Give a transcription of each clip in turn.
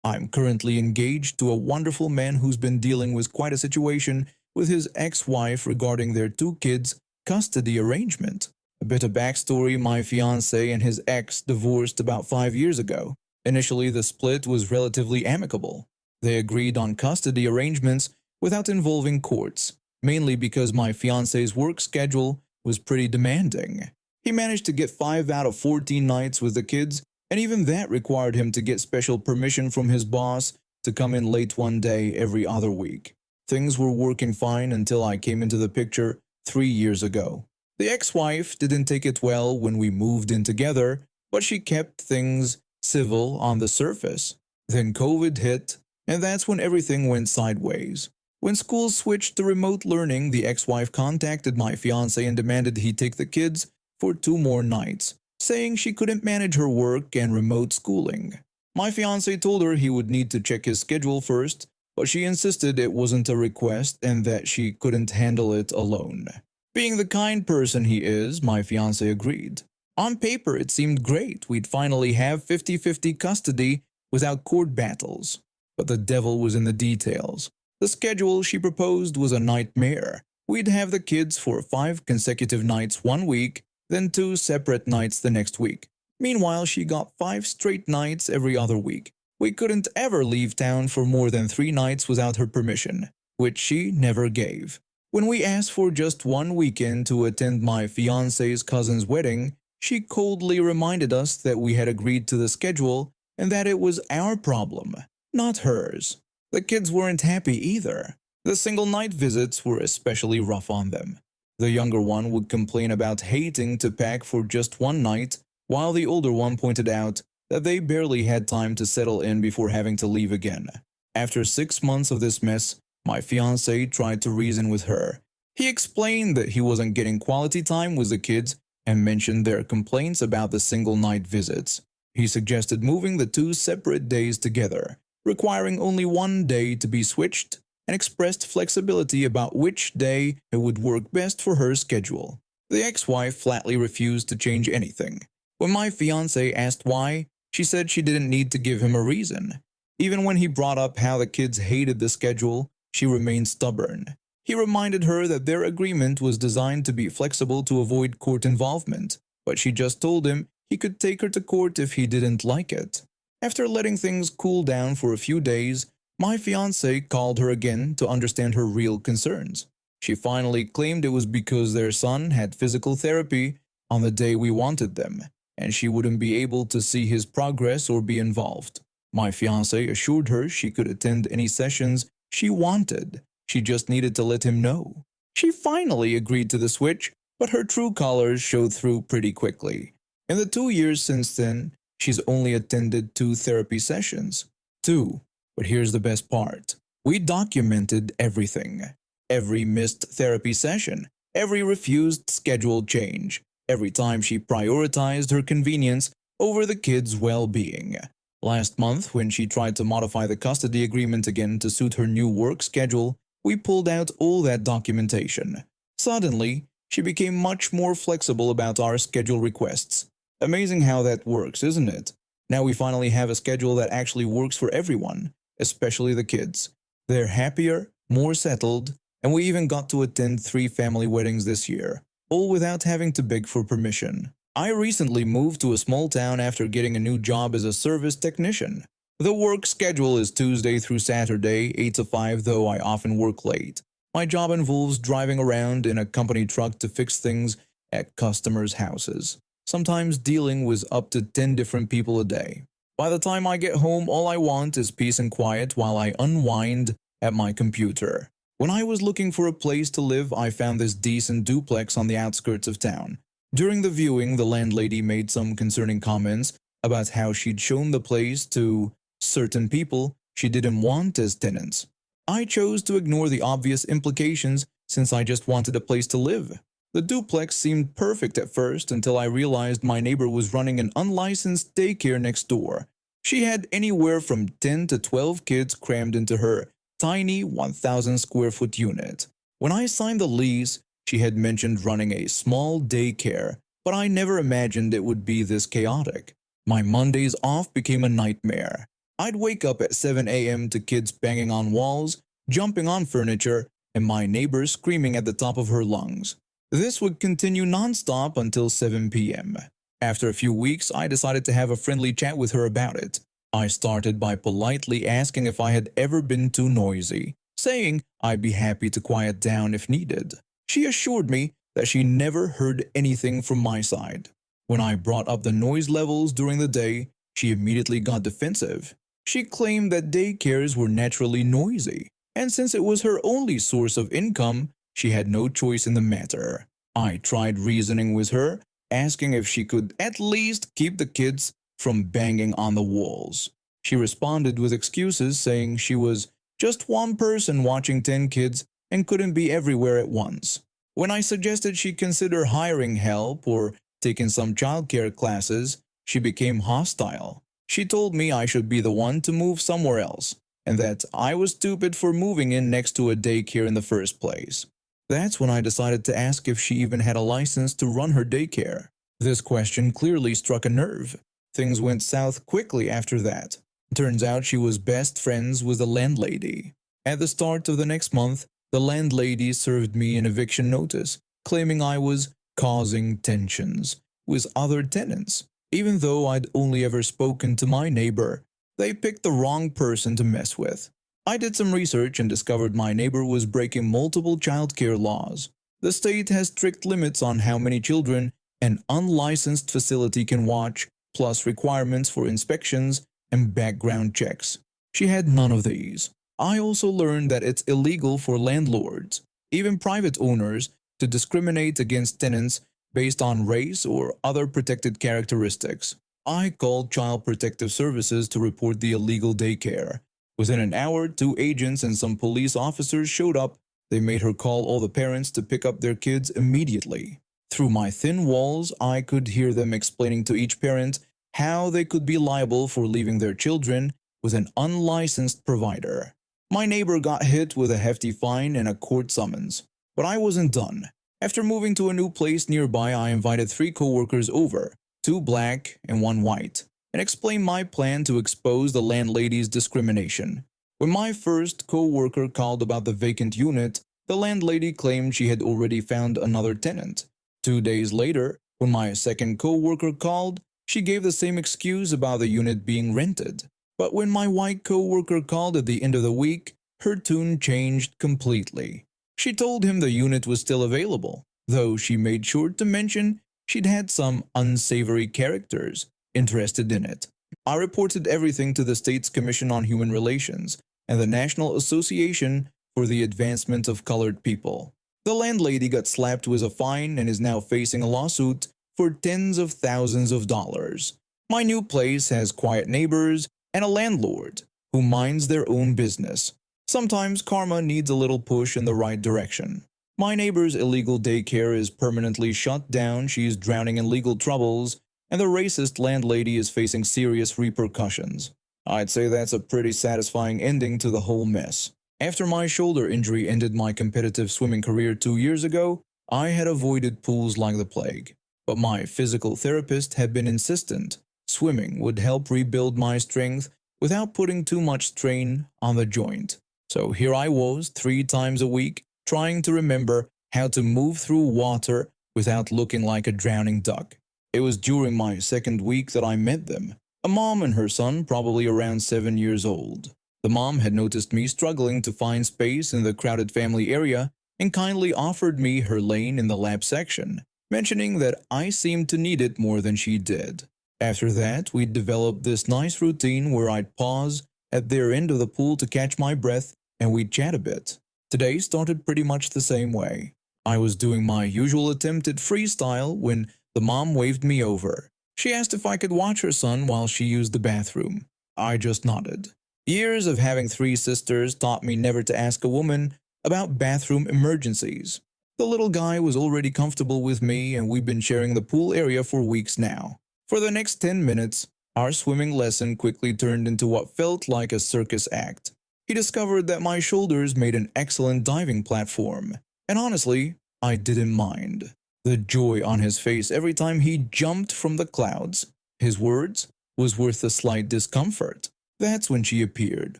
I'm currently engaged to a wonderful man who's been dealing with quite a situation with his ex-wife regarding their two kids' custody arrangement. A bit of backstory: my fiancé and his ex divorced about 5 years ago. Initially, the split was relatively amicable. They agreed on custody arrangements without involving courts, mainly because my fiancé's work schedule was pretty demanding. He managed to get 5 out of 14 nights with the kids, and even that required him to get special permission from his boss to come in late one day every other week. Things were working fine until I came into the picture 3 years ago. The ex-wife didn't take it well when we moved in together, but she kept things civil on the surface. Then COVID hit, and that's when everything went sideways. When schools switched to remote learning, the ex-wife contacted my fiancé and demanded he take the kids for 2 more nights, saying she couldn't manage her work and remote schooling. My fiancé told her he would need to check his schedule first, but she insisted it wasn't a request and that she couldn't handle it alone. Being the kind person he is, my fiancé agreed. On paper, it seemed great. We'd finally have 50-50 custody without court battles. But the devil was in the details. The schedule she proposed was a nightmare. We'd have the kids for 5 consecutive nights one week, then 2 separate nights the next week. Meanwhile, she got 5 straight nights every other week. We couldn't ever leave town for more than 3 nights without her permission, which she never gave. When we asked for just one weekend to attend my fiancé's cousin's wedding, she coldly reminded us that we had agreed to the schedule and that it was our problem, not hers. The kids weren't happy either. The single night visits were especially rough on them. The younger one would complain about hating to pack for just one night, while the older one pointed out that they barely had time to settle in before having to leave again. After 6 months of this mess, my fiancé tried to reason with her. He explained that he wasn't getting quality time with the kids and mentioned their complaints about the single night visits. He suggested moving the 2 separate days together, requiring only one day to be switched, and expressed flexibility about which day it would work best for her schedule. The ex-wife flatly refused to change anything. When my fiancé asked why, she said she didn't need to give him a reason. Even when he brought up how the kids hated the schedule, she remained stubborn. He reminded her that their agreement was designed to be flexible to avoid court involvement, but she just told him he could take her to court if he didn't like it. After letting things cool down for a few days, my fiancé called her again to understand her real concerns. She finally claimed it was because their son had physical therapy on the day we wanted them, and she wouldn't be able to see his progress or be involved. My fiancé assured her she could attend any sessions she wanted. She just needed to let him know. She finally agreed to the switch, but her true colors showed through pretty quickly. In the 2 years since then, she's only attended 2 therapy sessions. 2. But here's the best part. We documented everything. Every missed therapy session, every refused schedule change, every time she prioritized her convenience over the kids' well-being. Last month, when she tried to modify the custody agreement again to suit her new work schedule, we pulled out all that documentation. Suddenly, she became much more flexible about our schedule requests. Amazing how that works, isn't it? Now we finally have a schedule that actually works for everyone, especially the kids. They're happier, more settled, and we even got to attend 3 family weddings this year, all without having to beg for permission. I recently moved to a small town after getting a new job as a service technician. The work schedule is Tuesday through Saturday, 8 to 5, though I often work late. My job involves driving around in a company truck to fix things at customers' houses, sometimes dealing with up to 10 different people a day. By the time I get home, all I want is peace and quiet while I unwind at my computer. When I was looking for a place to live, I found this decent duplex on the outskirts of town. During the viewing, the landlady made some concerning comments about how she'd shown the place to certain people she didn't want as tenants. I chose to ignore the obvious implications since I just wanted a place to live. The duplex seemed perfect at first until I realized my neighbor was running an unlicensed daycare next door. She had anywhere from 10 to 12 kids crammed into her tiny 1,000 square foot unit. When I signed the lease, she had mentioned running a small daycare, but I never imagined it would be this chaotic. My Mondays off became a nightmare. I'd wake up at 7 a.m. to kids banging on walls, jumping on furniture, and my neighbor screaming at the top of her lungs. This would continue nonstop until 7 p.m. After a few weeks, I decided to have a friendly chat with her about it. I started by politely asking if I had ever been too noisy, saying I'd be happy to quiet down if needed. She assured me that she never heard anything from my side. When I brought up the noise levels during the day, she immediately got defensive. She claimed that daycares were naturally noisy, and since it was her only source of income, she had no choice in the matter. I tried reasoning with her, asking if she could at least keep the kids from banging on the walls. She responded with excuses, saying she was just one person watching 10 kids and couldn't be everywhere at once. When I suggested she consider hiring help or taking some childcare classes, she became hostile. She told me I should be the one to move somewhere else, and that I was stupid for moving in next to a daycare in the first place. That's when I decided to ask if she even had a license to run her daycare. This question clearly struck a nerve. Things went south quickly after that. Turns out she was best friends with the landlady. At the start of the next month, the landlady served me an eviction notice, claiming I was causing tensions with other tenants. Even though I'd only ever spoken to my neighbor, they picked the wrong person to mess with. I did some research and discovered my neighbor was breaking multiple childcare laws. The state has strict limits on how many children an unlicensed facility can watch, plus requirements for inspections and background checks. She had none of these. I also learned that it's illegal for landlords, even private owners, to discriminate against tenants based on race or other protected characteristics. I called Child Protective Services to report the illegal daycare. Within an hour, 2 agents and some police officers showed up. They made her call all the parents to pick up their kids immediately. Through my thin walls, I could hear them explaining to each parent how they could be liable for leaving their children with an unlicensed provider. My neighbor got hit with a hefty fine and a court summons. But I wasn't done. After moving to a new place nearby, I invited 3 coworkers over, 2 black and 1 white, and explained my plan to expose the landlady's discrimination. When my first coworker called about the vacant unit, the landlady claimed she had already found another tenant. 2 days later, when my second coworker called, she gave the same excuse about the unit being rented. But when my white coworker called at the end of the week, her tune changed completely. She told him the unit was still available, though she made sure to mention she'd had some unsavory characters interested in it. I reported everything to the state's Commission on Human Relations and the National Association for the Advancement of Colored People. The landlady got slapped with a fine and is now facing a lawsuit for tens of thousands of dollars. My new place has quiet neighbors and a landlord who minds their own business. Sometimes karma needs a little push in the right direction. My neighbor's illegal daycare is permanently shut down, she's drowning in legal troubles, and the racist landlady is facing serious repercussions. I'd say that's a pretty satisfying ending to the whole mess. After my shoulder injury ended my competitive swimming career 2 years ago, I had avoided pools like the plague. But my physical therapist had been insistent. Swimming would help rebuild my strength without putting too much strain on the joint. So here I was 3 times a week trying to remember how to move through water without looking like a drowning duck. It was during my second week that I met them, a mom and her son probably around 7 years old. The mom had noticed me struggling to find space in the crowded family area and kindly offered me her lane in the lab section, mentioning that I seemed to need it more than she did. After that, we developed this nice routine where I'd pause at their end of the pool to catch my breath and we'd chat a bit. Today started pretty much the same way. I was doing my usual attempt at freestyle when the mom waved me over. She asked if I could watch her son while she used the bathroom. I just nodded. Years of having 3 sisters taught me never to ask a woman about bathroom emergencies. The little guy was already comfortable with me and we've been sharing the pool area for weeks now. For the next 10 minutes, our swimming lesson quickly turned into what felt like a circus act. He discovered that my shoulders made an excellent diving platform, and honestly, I didn't mind. The joy on his face every time he jumped from the clouds, his words, was worth the slight discomfort. That's when she appeared,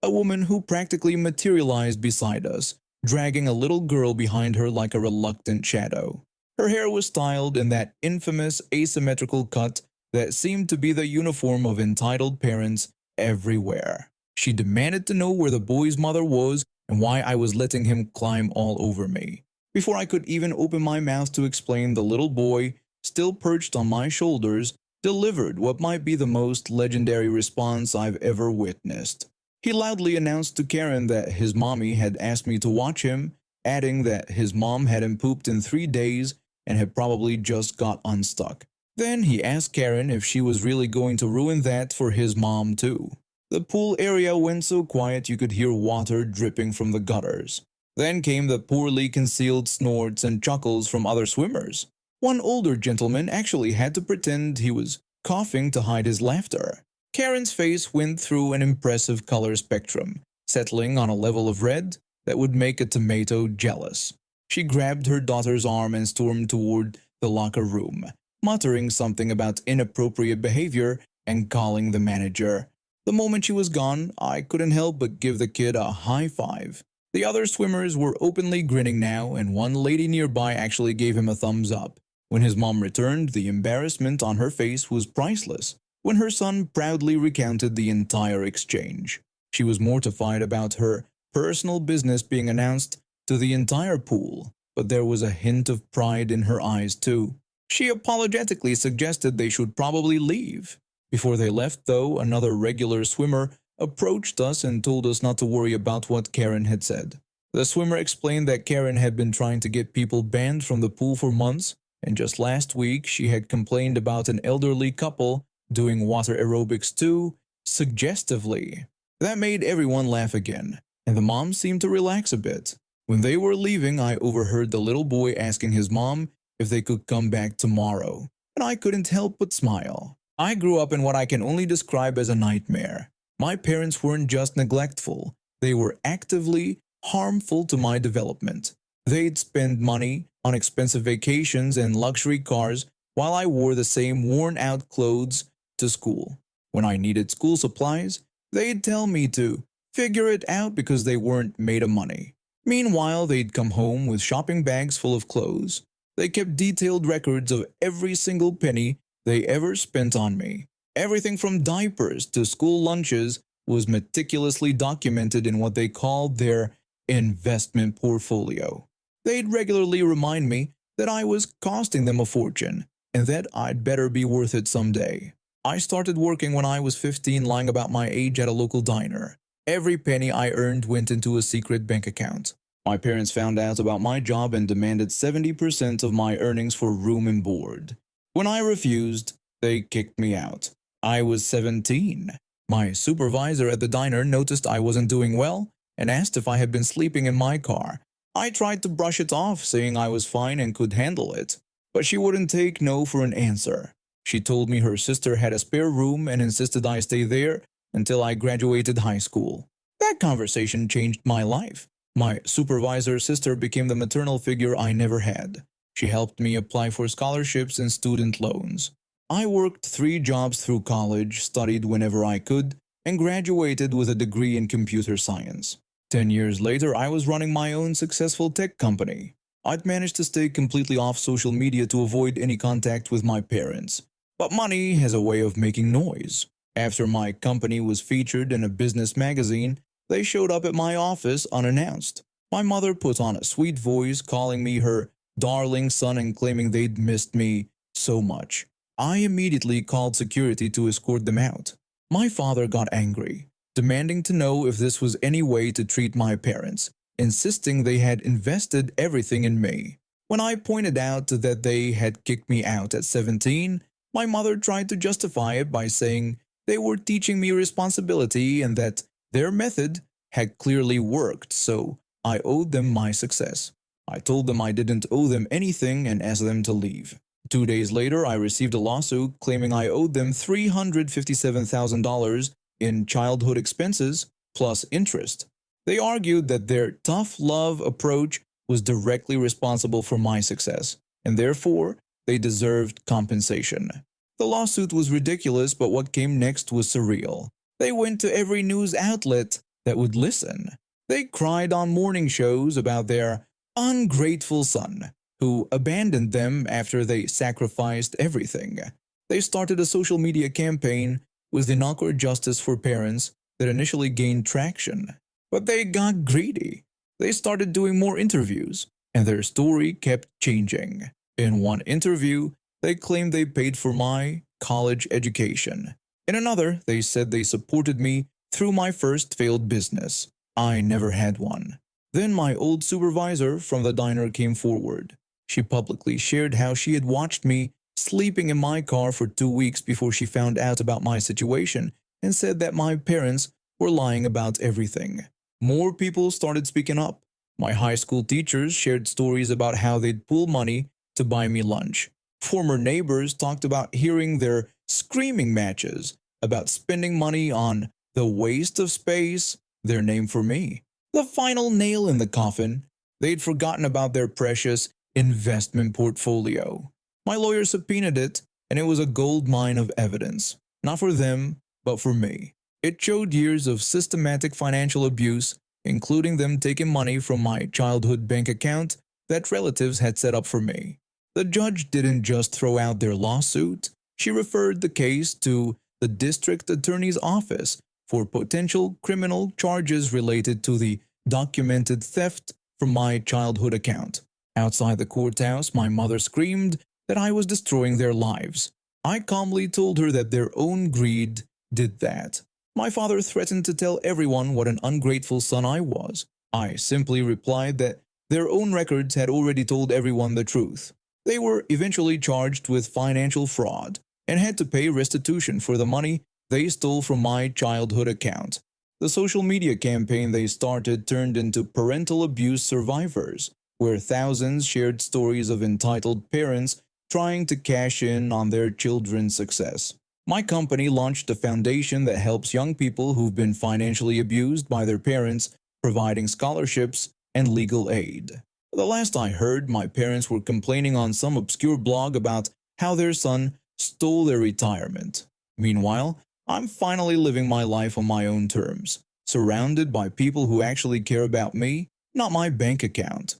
a woman who practically materialized beside us, dragging a little girl behind her like a reluctant shadow. Her hair was styled in that infamous asymmetrical cut that seemed to be the uniform of entitled parents everywhere. She demanded to know where the boy's mother was and why I was letting him climb all over me. Before I could even open my mouth to explain, the little boy, still perched on my shoulders, delivered what might be the most legendary response I've ever witnessed. He loudly announced to Karen that his mommy had asked me to watch him, adding that his mom hadn't pooped in 3 days and had probably just got unstuck. Then he asked Karen if she was really going to ruin that for his mom too. The pool area went so quiet you could hear water dripping from the gutters. Then came the poorly concealed snorts and chuckles from other swimmers. One older gentleman actually had to pretend he was coughing to hide his laughter. Karen's face went through an impressive color spectrum, settling on a level of red that would make a tomato jealous. She grabbed her daughter's arm and stormed toward the locker room, muttering something about inappropriate behavior and calling the manager. The moment she was gone, I couldn't help but give the kid a high five. The other swimmers were openly grinning now, and one lady nearby actually gave him a thumbs up. When his mom returned, the embarrassment on her face was priceless. When her son proudly recounted the entire exchange, she was mortified about her personal business being announced to the entire pool, but there was a hint of pride in her eyes too. She apologetically suggested they should probably leave. Before they left, though, another regular swimmer approached us and told us not to worry about what Karen had said. The swimmer explained that Karen had been trying to get people banned from the pool for months, and just last week she had complained about an elderly couple doing water aerobics too, suggestively. That made everyone laugh again, and the mom seemed to relax a bit. When they were leaving, I overheard the little boy asking his mom if they could come back tomorrow, and I couldn't help but smile. I grew up in what I can only describe as a nightmare. My parents weren't just neglectful, they were actively harmful to my development. They'd spend money on expensive vacations and luxury cars while I wore the same worn-out clothes to school. When I needed school supplies, they'd tell me to figure it out because they weren't made of money. Meanwhile, they'd come home with shopping bags full of clothes. They kept detailed records of every single penny they ever spent on me. Everything from diapers to school lunches was meticulously documented in what they called their investment portfolio. They'd regularly remind me that I was costing them a fortune and that I'd better be worth it someday. I started working when I was 15, lying about my age at a local diner. Every penny I earned went into a secret bank account. My parents found out about my job and demanded 70% of my earnings for room and board. When I refused, they kicked me out. I was 17. My supervisor at the diner noticed I wasn't doing well and asked if I had been sleeping in my car. I tried to brush it off, saying I was fine and could handle it, but she wouldn't take no for an answer. She told me her sister had a spare room and insisted I stay there until I graduated high school. That conversation changed my life. My supervisor's sister became the maternal figure I never had. She helped me apply for scholarships and student loans. I worked 3 jobs through college, studied whenever I could, and graduated with a degree in computer science. 10 years later, I was running my own successful tech company. I'd managed to stay completely off social media to avoid any contact with my parents. But money has a way of making noise. After my company was featured in a business magazine, they showed up at my office unannounced. My mother put on a sweet voice, calling me her darling son and claiming they'd missed me so much. I immediately called security to escort them out. My father got angry, demanding to know if this was any way to treat my parents, insisting they had invested everything in me. When I pointed out that they had kicked me out at 17, my mother tried to justify it by saying they were teaching me responsibility and that their method had clearly worked, so I owed them my success. I told them I didn't owe them anything and asked them to leave. 2 days later, I received a lawsuit claiming I owed them $357,000 in childhood expenses plus interest. They argued that their tough love approach was directly responsible for my success, and therefore they deserved compensation. The lawsuit was ridiculous, but what came next was surreal. They went to every news outlet that would listen. They cried on morning shows about their ungrateful son, who abandoned them after they sacrificed everything. They started a social media campaign with the Knocker Justice for Parents that initially gained traction. But they got greedy. They started doing more interviews, and their story kept changing. In one interview, they claimed they paid for my college education. In another, they said they supported me through my first failed business. I never had one. Then my old supervisor from the diner came forward. She publicly shared how she had watched me sleeping in my car for 2 weeks before she found out about my situation and said that my parents were lying about everything. More people started speaking up. My high school teachers shared stories about how they'd pull money to buy me lunch. Former neighbors talked about hearing their screaming matches, about spending money on the waste of space, their name for me. The final nail in the coffin, they'd forgotten about their precious investment portfolio. My lawyer subpoenaed it, and it was a gold mine of evidence, not for them, but for me. It showed years of systematic financial abuse, including them taking money from my childhood bank account that relatives had set up for me. The judge didn't just throw out their lawsuit, she referred the case to the district attorney's office for potential criminal charges related to the documented theft from my childhood account. Outside the courthouse, my mother screamed that I was destroying their lives. I calmly told her that their own greed did that. My father threatened to tell everyone what an ungrateful son I was. I simply replied that their own records had already told everyone the truth. They were eventually charged with financial fraud and had to pay restitution for the money they stole from my childhood account. The social media campaign they started turned into parental abuse survivors, where thousands shared stories of entitled parents trying to cash in on their children's success. My company launched a foundation that helps young people who've been financially abused by their parents, providing scholarships and legal aid. The last I heard, my parents were complaining on some obscure blog about how their son stole their retirement. Meanwhile, I'm finally living my life on my own terms, surrounded by people who actually care about me, not my bank account.